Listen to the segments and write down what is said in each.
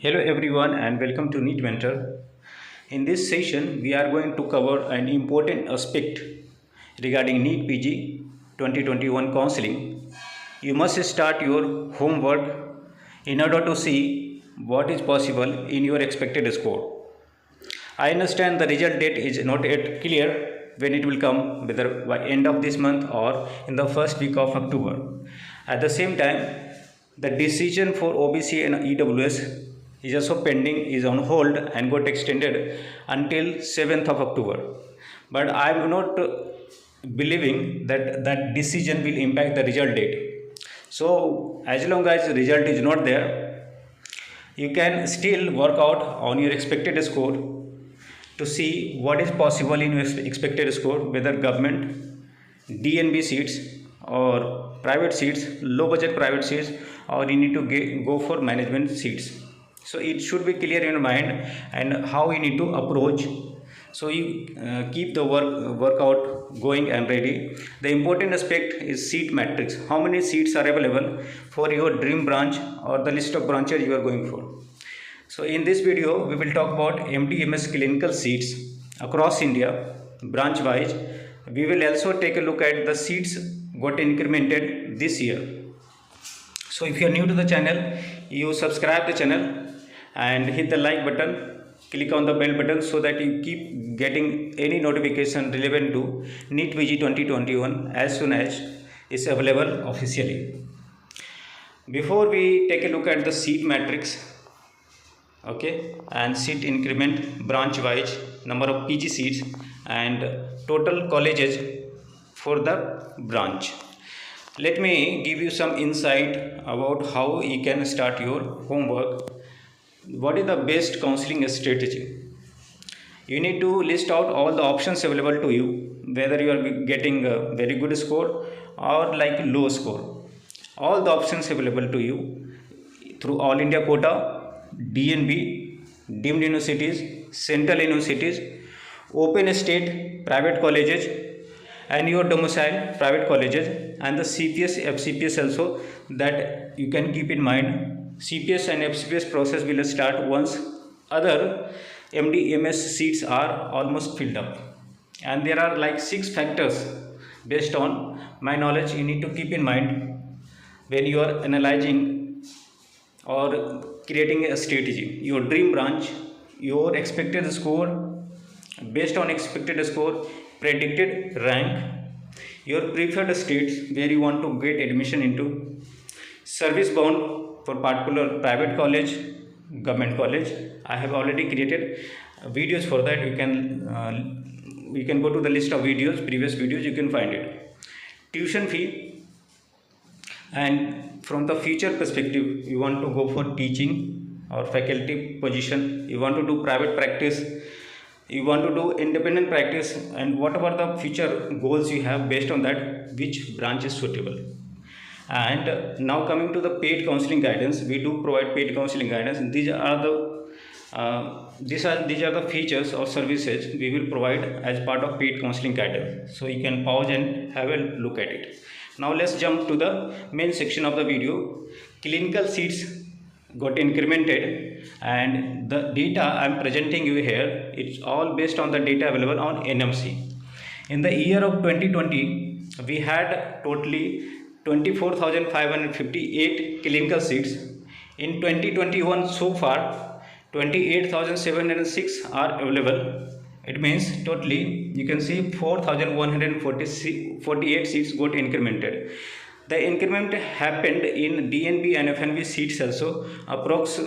Hello everyone and welcome to NEET Mentor. In this session, we are going to cover an important aspect regarding NEET PG 2021 counseling. You must start your homework in order to see what is possible in your expected score. I understand the result date is not yet clear when it will come, whether by end of this month or in the first week of October. At the same time, the decision for OBC and EWS is also pending, is on hold and got extended until 7th of October. But I am not believing that that decision will impact the result date. So as long as the result is not there, you can still work out on your expected score to see what is possible in your expected score, whether government, DNB seats or private seats, low budget private seats, or you need to go for management seats. So it should be clear in your mind and how you need to approach. So you keep the workout going and ready. The important aspect is seat matrix. How many seats are available for your dream branch or the list of branches you are going for. So in this video, we will talk about MDMS clinical seats across India, branch wise. We will also take a look at the seats got incremented this year. So if you are new to the channel, you subscribe the channel and hit the like button, click on the bell button so that you keep getting any notification relevant to NEET PG 2021 as soon as it's available officially. Before we take a look at the seat matrix, okay, and seat increment branch wise, number of PG seats and total colleges for the branch. Let me give you some insight about how you can start your homework. What is the best counseling strategy? You need to list out all the options available to you, whether you are getting a very good score or like low score. All the options available to you through All India quota, DNB, deemed universities, central universities, open state private colleges, and your domicile private colleges, and the CPS, FCPS also, that you can keep in mind. CPS and FCPS process will start once other MDMS seats are almost filled up. And there are like 6 factors based on my knowledge you need to keep in mind when you are analyzing or creating a strategy. Your dream branch, your expected score, based on expected score, predicted rank, your preferred states where you want to get admission into, service bound for particular private college, government college. I have already created videos for that. You can go to the list of videos, previous videos, you can find it. Tuition fee, and from the future perspective, you want to go for teaching or faculty position, you want to do private practice, you want to do independent practice, and whatever the future goals you have, based on that which branch is suitable. And now coming to the paid counseling guidance, we do provide paid counseling guidance. These are the features or services we will provide as part of paid counseling guidance. So you can pause and have a look at it. Now let's jump to the main section of the video. Clinical seats got incremented, and the data I'm presenting you here, it's all based on the data available on NMC. In the year of 2020, we had totally 24,558 clinical seats. In 2021 so far, 28,706 are available. It means totally you can see 4,148 seats got incremented. The increment happened in DNB and FNB seats also, approx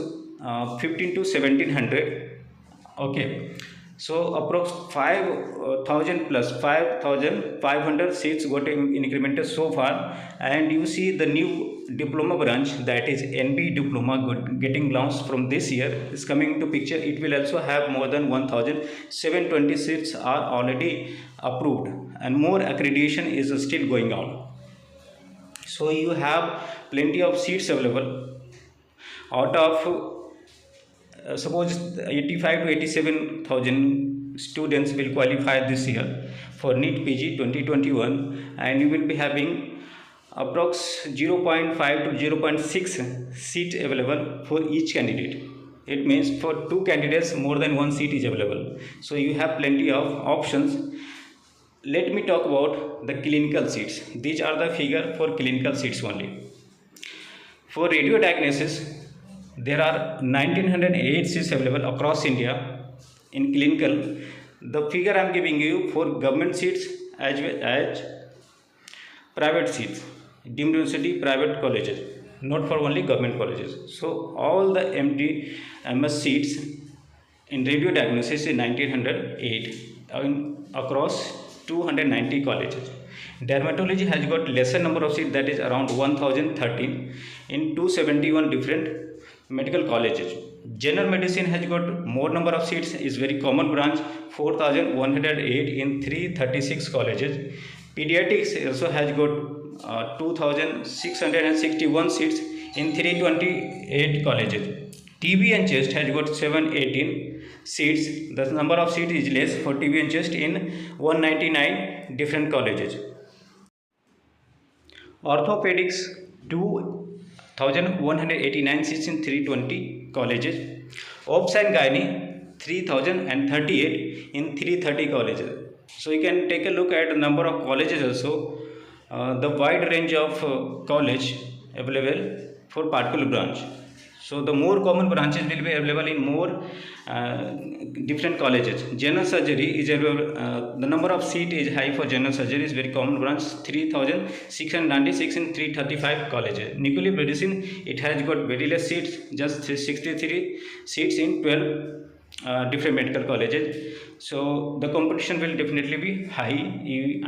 15 to 1700. Okay, so approx 5,000 plus 5,500 seats got incremented so far. And you see the new diploma branch, that is NB diploma, getting launched from this year, is coming into picture. It will also have more than 1,720 seats are already approved, and more accreditation is still going on. So you have plenty of seats available. Out of suppose 85 to 87,000 students will qualify this year for NEET PG 2021, and you will be having approx 0.5 to 0.6 seat available for each candidate. it means for two candidates more than one seat is available. So you have plenty of options. Let me talk about the clinical seats. These are the figure for clinical seats only. For radio diagnosis, there are 1908 seats available across India in clinical. The figure I am giving you for government seats as well as private seats, deemed university private colleges, not for only government colleges. So all the MD MS seats in radio diagnosis in 1908 across 290 colleges. Dermatology has got lesser number of seats, that is around 1013 in 271 different medical colleges. General medicine has got more number of seats, is very common branch, 4108 in 336 colleges. Pediatrics also has got 2661 seats in 328 colleges. TB and chest has got 718 seats. The number of seats is less for TB and chest in 199 different colleges. Orthopedics 2189 seats in 320 colleges. Obs and Gynae 3038 in 330 colleges. So you can take a look at the number of colleges also, the wide range of college available for particular branch. So the more common branches will be available in more different colleges. General surgery is available, the number of seat is high for general surgery, is very common branch, 3696 in 335 colleges. Nuclear medicine, it has got very less seats, just 63 seats in 12 different medical colleges. So the competition will definitely be high,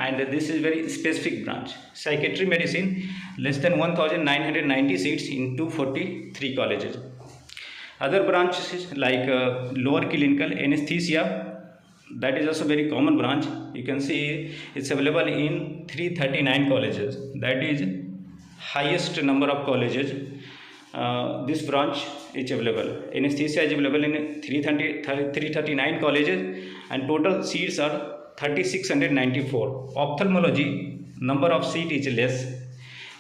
and this is very specific branch. Psychiatry medicine, less than 1990 seats in 243 colleges. Other branches like lower clinical anesthesia, that is also very common branch. You can see it's available in 339 colleges. That is highest number of colleges. This branch is available. Anesthesia is available in 339 colleges, and total seats are 3694. Ophthalmology, number of seats is less,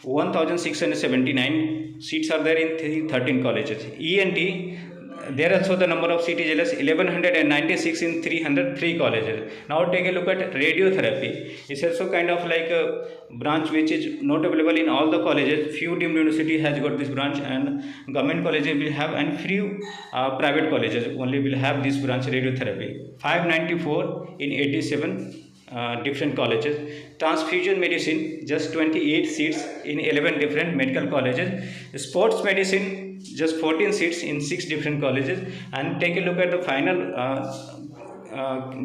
1679 seats are there in 313 colleges. ENT, there also the number of seats is less, 1196 in 303 colleges. Now take a look at radiotherapy. It's also kind of like a branch which is not available in all the colleges. Few deemed university has got this branch, and government colleges will have, and few private colleges only will have this branch, radiotherapy. 594 in 87 different colleges. Transfusion medicine, just 28 seats in 11 different medical colleges. Sports medicine, just 14 seats in 6 different colleges. And take a look at the final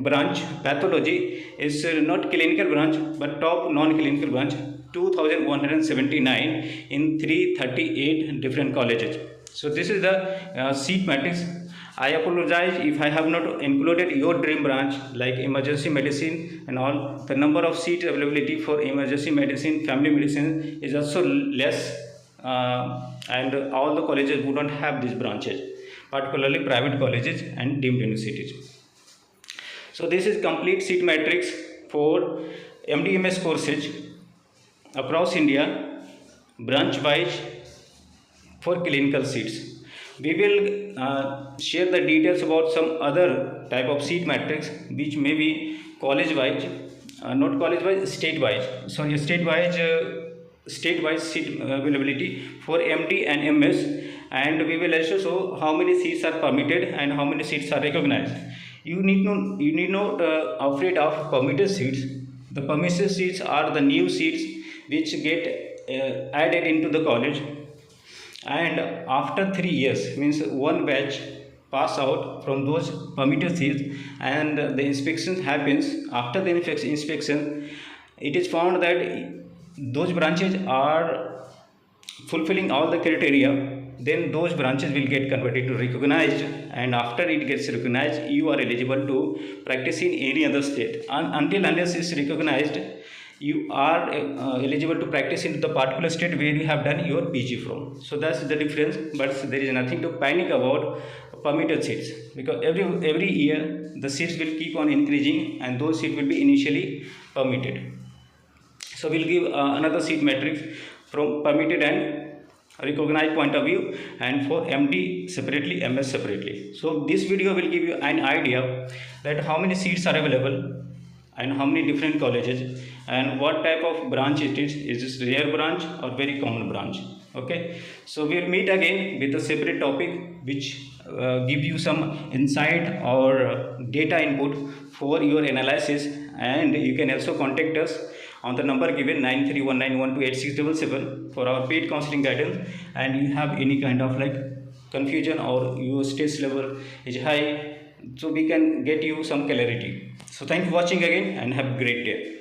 branch, pathology, is not clinical branch but top non-clinical branch, 2179 in 338 different colleges. So this is the seat matrix. I apologize if I have not included your dream branch like emergency medicine and all. The number of seat availability for emergency medicine, family medicine is also less, and all the colleges would not have these branches, particularly private colleges and deemed universities. So this is complete seat matrix for MDMS courses across India, branch wise for clinical seats. We will share the details about some other type of seat matrix which may be college wise, not college wise, state wise. So state wise seat availability for MD and MS, and we will also show how many seats are permitted and how many seats are recognized. You need not afraid of permitted seats. The permitted seats are the new seats which get added into the college, and after 3 years, means one batch pass out from those permitted seats, and the inspection happens. After the inspection, it is found that those branches are fulfilling all the criteria, then those branches will get converted to recognized, and after it gets recognized, you are eligible to practice in any other state. Until unless it's recognized, you are eligible to practice in the particular state where you have done your PG from. So that's the difference, but there is nothing to panic about permitted seats, because every year the seats will keep on increasing and those seats will be initially permitted. So we'll give another seat matrix from permitted and recognized point of view, and for MD separately, MS separately. So this video will give you an idea that how many seats are available and how many different colleges and what type of branch it is it rare branch or very common branch. Okay, so we'll meet again with a separate topic which give you some insight or data input for your analysis, and you can also contact us on the number given 9319128677 for our paid counseling guidance. And you have any kind of like confusion or your stress level is high, so we can get you some clarity. So thank you for watching again and have a great day.